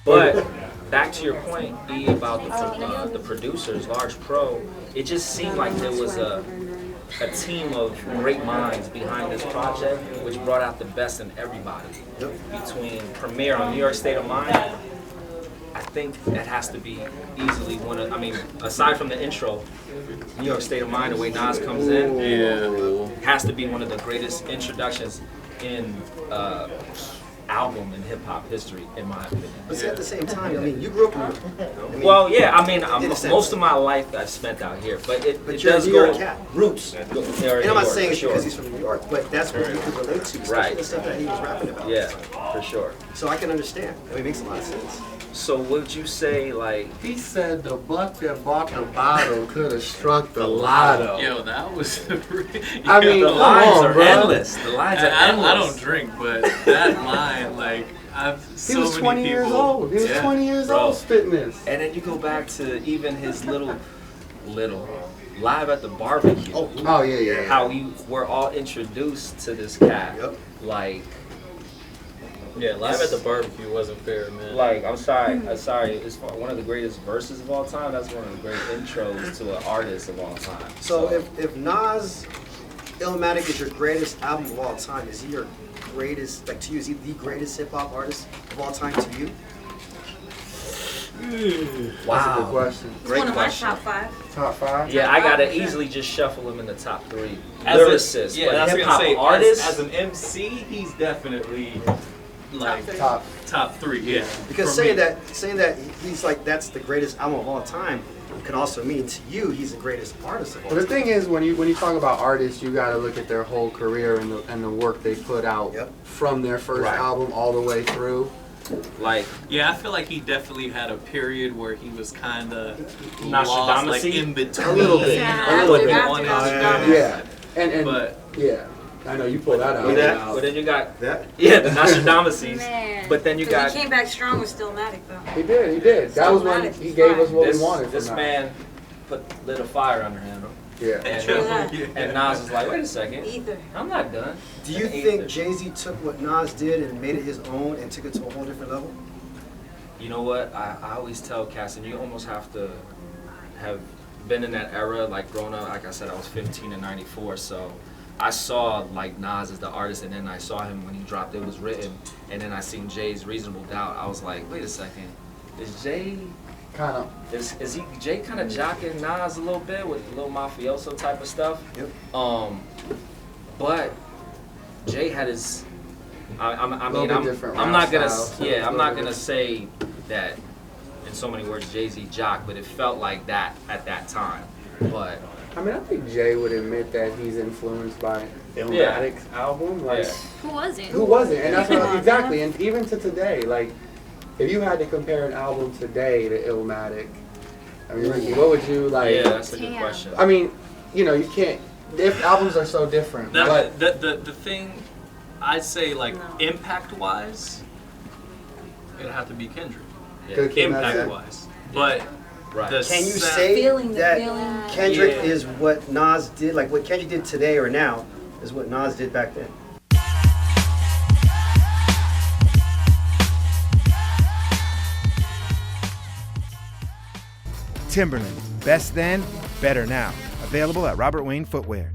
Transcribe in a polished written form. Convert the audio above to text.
But back to your point, E, about the producers, Large Pro, it just seemed like there was a team of great minds behind this project, which brought out the best in everybody. Between Premier on New York State of Mind, I think that has to be easily one of, I mean, aside from the intro, New York State of Mind, the way Nas comes in, has to be one of the greatest introductions in album in hip hop history, in my opinion. But see, at the same time, I mean, you grew up in New York. I mean, well, yeah, I mean, most of my life I've spent out here, but it you're does a New York go cat. roots. And I'm not saying it's because he's from New York, but that's what you could relate to, especially the stuff that he was rapping about. Yeah, for sure. So I can understand. I mean, it makes a lot of sense. So would you say, like... He said the buck that bought the bottle could have struck the lotto. Yo, that was... I mean, the lines are endless. The lines are endless. I don't drink, but that line, like, he was 20 years old. He was 20 years old spitting this. And then you go back to even his little live at the barbecue. Oh yeah. How we were all introduced to this cat. Like... Yeah, live at the barbecue wasn't fair, man. Like, I'm sorry. It's one of the greatest verses of all time. That's one of the great intros to an artist of all time. So if Nas, Illmatic is your greatest album of all time, is he your greatest, like to you, is he the greatest hip hop artist of all time to you? Wow. That's a good question. Great one of question. my top 5. Top 5? Yeah, I gotta easily just shuffle him in the top 3. Lyricist, yeah, but that's hip hop say, artist. As an MC, he's definitely like top 3. Yeah. Because saying that he's like that's the greatest album of all time can also mean to you he's the greatest artist of all time. But the thing is, when you talk about artists, you got to look at their whole career and the work they put out from their first album all the way through. Like, yeah, I feel like he definitely had a period where he was kind of lost, Nostradamus-y? like in between. A little bit. Yeah. And yeah. I know you pulled that out. But then you got the Nostradamus-ys. Man. But then you got He came back strong with Stillmatic, though. He did. That was when he gave us what we wanted. This man lit a fire under him. Yeah. And Nas was like, wait a second. Ether. I'm not done. Do you think Jay-Z took what Nas did and made it his own and took it to a whole different level? You know what? I always tell Cass, and you almost have to have been in that era, like growing up. Like I said, I was 15 in '94, so I saw like Nas as the artist, and then I saw him when he dropped It Was Written, and then I seen Jay's Reasonable Doubt. I was like, wait a second, is Jay kind of is Jay kind of jocking Nas a little bit with a little mafioso type of stuff? Yep. But Jay had his. I'm not gonna say that in so many words Jay-Z jock, but it felt like that at that time. But I mean, I think Jay would admit that he's influenced by Illmatic's album. Like, Who wasn't? Who wasn't? And that's what, exactly. And even to today, like, if you had to compare an album today to Illmatic, I mean, Ricky, what would you like? Yeah, that's a good question. I mean, you know, you can't. If albums are so different, but the thing I'd say, like, impact-wise, it'd have to be Kendrick. Impact-wise, but can you say that Kendrick is what Nas did, like what Kendrick did today or now, is what Nas did back then? Timberland, best then, better now. Available at Robert Wayne Footwear.